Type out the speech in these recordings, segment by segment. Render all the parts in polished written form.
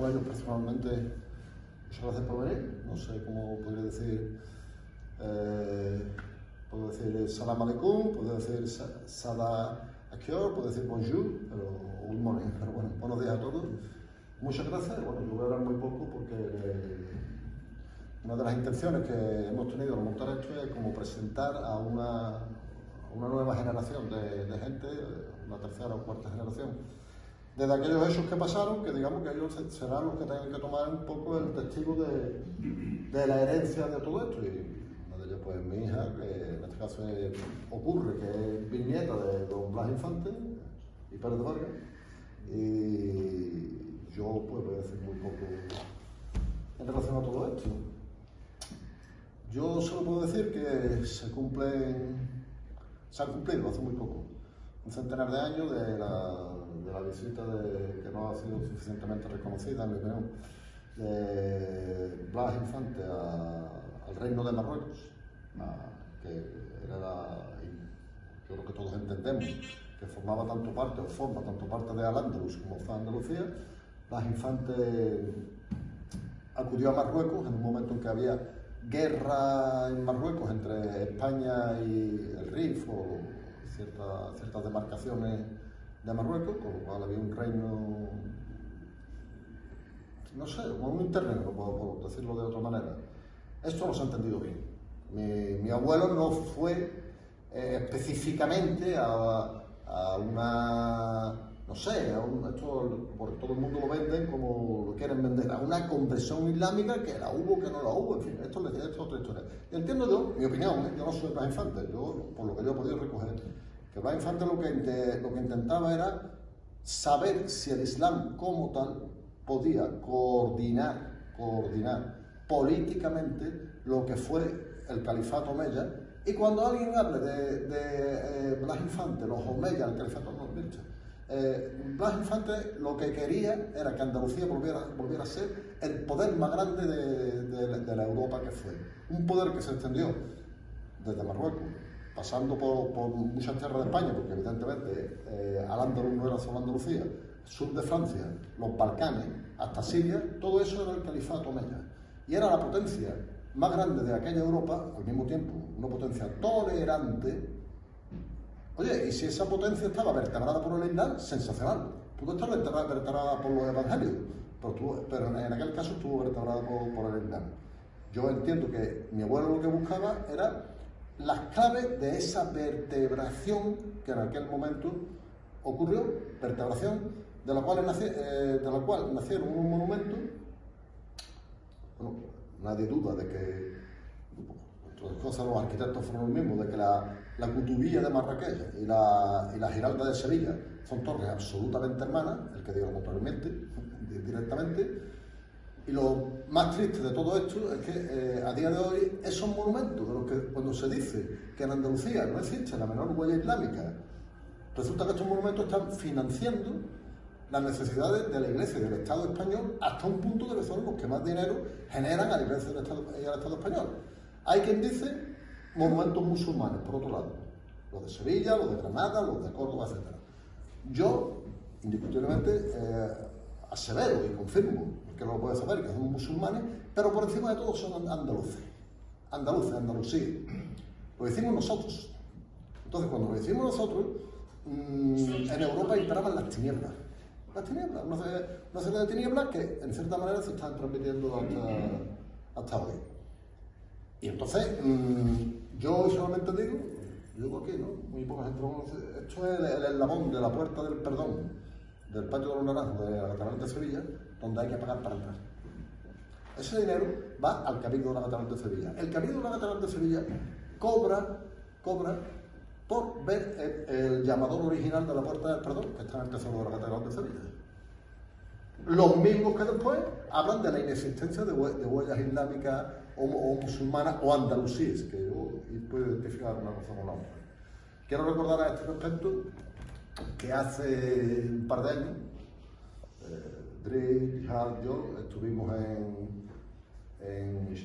a ellos personalmente, muchas gracias por venir. No sé cómo podría decir, puedo decir salam aleikum, puedo decir sada akior, puedo decir bonjour, o good morning, pero bueno, buenos días a todos. Muchas gracias. Bueno, yo voy a hablar muy poco porque una de las intenciones que hemos tenido al montar esto es como presentar a una nueva generación de gente, una tercera o cuarta generación, desde aquellos hechos que pasaron, que digamos que ellos serán los que tengan que tomar un poco el testigo de la herencia de todo esto. Y una de ellas, pues mi hija, que en este caso ocurre que es bisnieta de don Blas Infante y Pérez de Vargas, y yo pues voy a decir muy poco en relación a todo esto. Yo solo puedo decir que se han cumplido hace muy poco un centenar de años de la visita que no ha sido suficientemente reconocida, en mi opinión, de Blas Infante al Reino de Marruecos, que era yo creo que todos entendemos que formaba tanto parte, o forma tanto parte de Al-Ándalus como fue Andalucía. Blas Infante acudió a Marruecos en un momento en que había guerra en Marruecos entre España y el Rif o ciertas demarcaciones de Marruecos, con lo cual había un reino, no sé, como un interreino, por decirlo de otra manera. Esto no se ha entendido bien. Mi abuelo no fue específicamente a una, no sé, esto porque todo el mundo lo venden como lo quieren vender, a una conversión islámica, que la hubo, que no la hubo, en fin, esto es otra historia. Y entiendo yo, mi opinión, yo no soy Blas Infante, por lo que yo he podido recoger, que Blas Infante lo que intentaba era saber si el Islam como tal podía coordinar políticamente lo que fue el califato omeya. Y cuando alguien hable de Blas Infante, los omeyas, el califato Blas Infante lo que quería era que Andalucía volviera a ser el poder más grande de la Europa que fue. Un poder que se extendió desde Marruecos, pasando por muchas tierras de España, porque evidentemente Al-Ándalus no era solo Andalucía, sur de Francia, los Balcanes, hasta Siria, todo eso era el califato omeya. Y era la potencia más grande de aquella Europa, al mismo tiempo, una potencia tolerante. Oye, y si esa potencia estaba vertebrada por el Islam, sensacional. Pudo estar vertebrada por los evangelios, pero en aquel caso estuvo vertebrada por el Islam. Yo entiendo que mi abuelo lo que buscaba era las claves de esa vertebración que en aquel momento ocurrió, vertebración, de la cual nacieron unos monumentos. Bueno, nadie duda de que, entre otras cosas, los arquitectos fueron los mismos, de que la Cutubía de Marrakech y la Giralda de Sevilla son torres absolutamente hermanas, el que diga lo contrario directamente. Y lo más triste de todo esto es que a día de hoy esos monumentos, de los que cuando se dice que en Andalucía no existe la menor huella islámica, resulta que estos monumentos están financiando las necesidades de la Iglesia y del Estado español, hasta un punto de que son los que más dinero generan a la Iglesia y al Estado español. Hay quien dice monumentos musulmanes, por otro lado, los de Sevilla, los de Granada, los de Córdoba, etc. Yo, indiscutiblemente, asevero y confirmo, que no lo puede saber, que son musulmanes, pero por encima de todo son andaluces, Andalucía. Lo decimos nosotros. Entonces, cuando lo decimos nosotros, en Europa imperaban las tinieblas. Una serie de tinieblas que en cierta manera se están transmitiendo hasta hoy. Y entonces, yo solamente digo aquí, ¿no? Muy poca gente lo conoce, esto es el eslabón de la puerta del perdón, del patio de los Naranjos de la Catedral de Sevilla, donde hay que pagar para entrar. Ese dinero va al Cabildo de la Catedral de Sevilla. El Cabildo de la Catedral de Sevilla cobra por ver el llamador original de la puerta del perdón, que está en el tesoro de la Catedral de Sevilla. Los mismos que después hablan de la inexistencia de huellas islámicas o musulmanas o andalusíes, que yo puedo identificar una cosa con la otra. Quiero recordar a este respecto que hace un par de años, Dri, Jihad, yo estuvimos en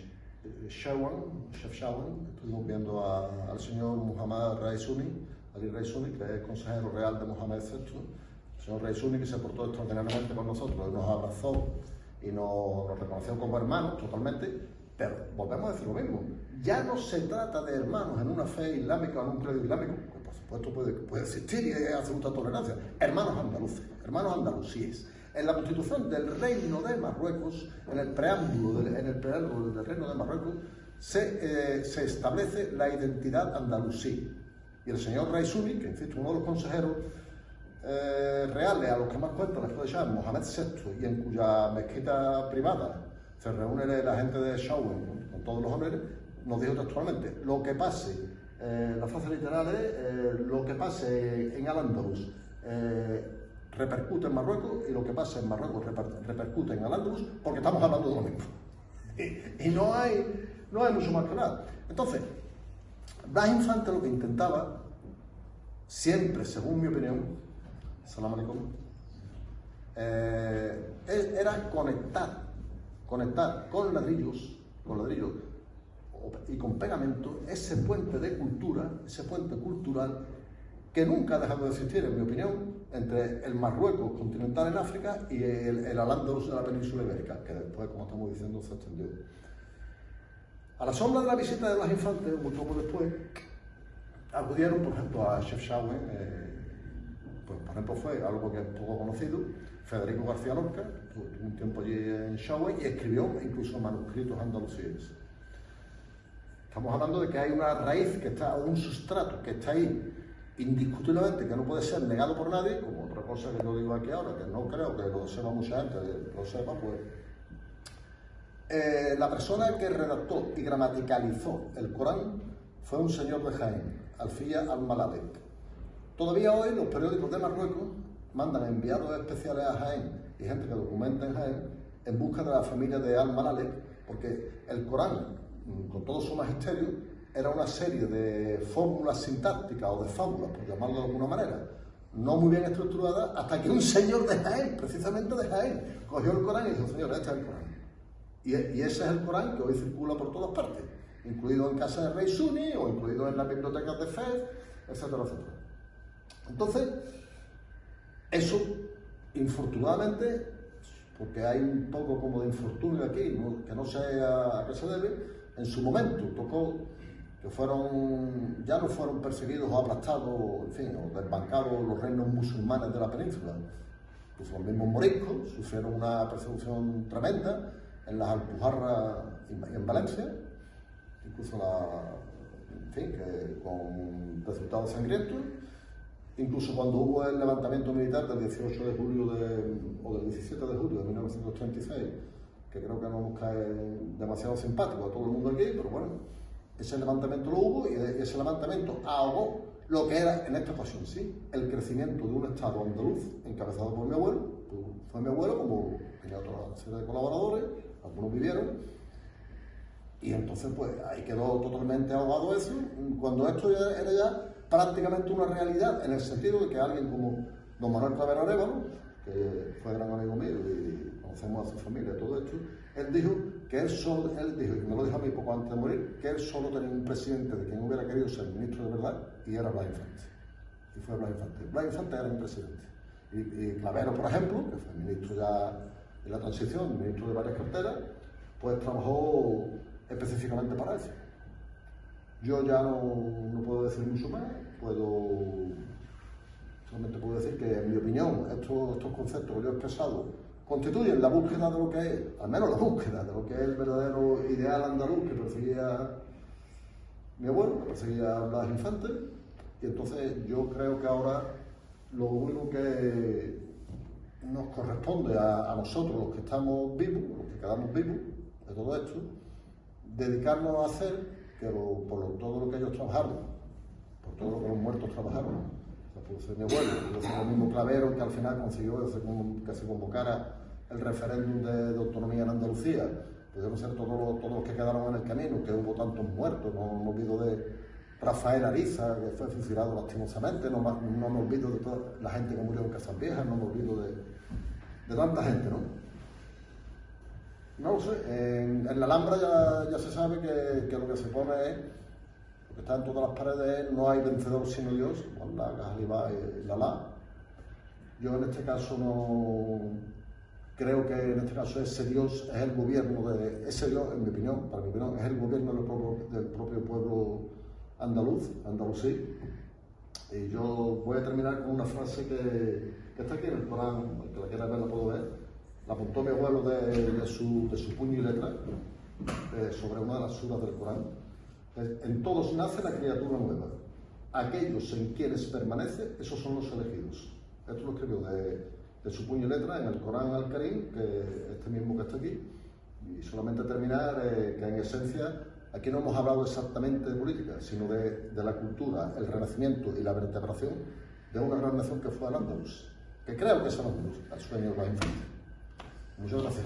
Chefchaouen, estuvimos viendo al señor Muhammad Raisuni, Ali Raisuni, que es consejero real de Mohamed VI, el señor Raisuni, que se portó extraordinariamente con nosotros, nos abrazó y nos reconoció como hermanos totalmente, pero volvemos a decir lo mismo. Ya no se trata de hermanos en una fe islámica o en un credo islámico, que por supuesto puede existir y hay absoluta tolerancia. Hermanos andaluces, hermanos andalusíes. En la Constitución del Reino de Marruecos, en el preámbulo del Reino de Marruecos, se establece la identidad andalusí. Y el señor Raisuni, que insisto, uno de los consejeros reales a los que más cuenta les puede llamar Mohamed VI, y en cuya mezquita privada se reúne la gente de Shawen con todos los honores, nos dijo textualmente: lo que pase, la frase literal es lo que pase en Al-Ándalus repercute en Marruecos, y lo que pasa en Marruecos repercute en Al-Ándalus, porque estamos hablando de lo mismo. Y no hay mucho más que hablar. Entonces, Blas Infante lo que intentaba, siempre, según mi opinión, salam alaikum, era conectar con ladrillos y con pegamento ese puente de cultura, ese puente cultural que nunca ha dejado de existir, en mi opinión, entre el Marruecos continental en África y el Al-Ándalus de la península ibérica, que después, como estamos diciendo, se extendió. A la sombra de la visita de Blas Infante, muy poco después, acudieron, por ejemplo, a Chef Shawen, pues, por ejemplo, fue algo que es poco conocido, Federico García Lorca, tuvo un tiempo allí en Shawen y escribió incluso manuscritos andalusíes. Estamos hablando de que hay una raíz que está, un sustrato que está ahí, indiscutiblemente, que no puede ser negado por nadie, como otra cosa que yo digo aquí ahora, que no creo que lo sepa mucha gente, lo sepa, pues. La persona que redactó y gramaticalizó el Corán fue un señor de Jaén, Alfía al-Malalek. Todavía hoy los periódicos de Marruecos mandan enviados especiales a Jaén y gente que documenta en Jaén en busca de la familia de al-Malalek, porque el Corán, con todo su magisterio, era una serie de fórmulas sintácticas o de fábulas, por llamarlo de alguna manera, no muy bien estructuradas, hasta que un señor de Jaén, precisamente de Jaén, cogió el Corán y dijo: señor, este es el Corán. Y ese es el Corán que hoy circula por todas partes, incluido en casa de Raisuni o incluido en las bibliotecas de Fez, etcétera, etcétera. Entonces, eso, infortunadamente, porque hay un poco como de infortunio aquí, que no sé a qué se debe, en su momento tocó que ya no fueron perseguidos o aplastados, en fin, o desbancados los reinos musulmanes de la península. Pues los mismos moriscos sufrieron una persecución tremenda en las Alpujarras y en Valencia, incluso en fin, que con resultados sangrientos. Incluso cuando hubo el levantamiento militar del 18 de julio o del 17 de julio de 1936, que creo que no nos cae demasiado simpático a todo el mundo aquí, pero bueno, ese levantamiento lo hubo y ese levantamiento ahogó lo que era en esta ocasión, sí, el crecimiento de un Estado andaluz encabezado por mi abuelo. Fue mi abuelo, como tenía otra serie de colaboradores, algunos vivieron, y entonces pues ahí quedó totalmente ahogado eso, cuando esto era ya prácticamente una realidad, en el sentido de que alguien como don Manuel Clavero Arévalo, que fue gran amigo mío y conocemos a su familia y todo esto, él dijo, y me lo dijo a mí poco antes de morir, que él solo tenía un presidente de quien hubiera querido ser ministro de verdad, y era Blas Infante. Y fue Blas Infante. Blas Infante era mi presidente. Y Clavero, por ejemplo, que fue ministro ya en la transición, ministro de varias carteras, pues trabajó específicamente para eso. Yo ya no puedo decir mucho más, solamente puedo decir que, en mi opinión, estos conceptos que yo he expresado constituyen la búsqueda de lo que es, al menos la búsqueda de lo que es el verdadero ideal andaluz que perseguía mi abuelo, que perseguía Blas Infante, y entonces yo creo que ahora lo único que nos corresponde a nosotros, los que estamos vivos, los que quedamos vivos de todo esto, dedicarnos a hacer que todo lo que ellos trabajaron, por todo lo que los muertos trabajaron, pudo ser mi abuelo, pudo ser el mismo Clavero que al final consiguió que se convocara el referéndum de autonomía en Andalucía, pudieron ser todos los que quedaron en el camino, que hubo tantos muertos, no me olvido de Rafael Ariza, que fue fusilado lastimosamente, no me olvido de toda la gente que murió en Casas Viejas, no me olvido de tanta gente, ¿no? No lo sé, en la Alhambra ya se sabe que lo que se pone es, lo que está en todas las paredes es: no hay vencedor sino Dios, Allah, Jalibá y Lalá. Yo en este caso Creo que en este caso ese Dios es el gobierno de, ese Dios, en mi opinión, para mi opinión, es el gobierno del propio pueblo andalusí. Y yo voy a terminar con una frase que está aquí en el Corán, el que la quiera ver la puedo ver. La apuntó mi abuelo de su puño y letra, sobre una de las suras del Corán. En todos nace la criatura nueva. Aquellos en quienes permanece, esos son los elegidos. Esto lo escribió de su puño y letra en el Corán al-Karim, que este mismo que está aquí. Y solamente terminar que en esencia aquí no hemos hablado exactamente de política, sino de la cultura, el renacimiento y la vertebración de una gran nación que fue Al-Ándalus, que creo que es el sueño de la infancia. Muchas gracias.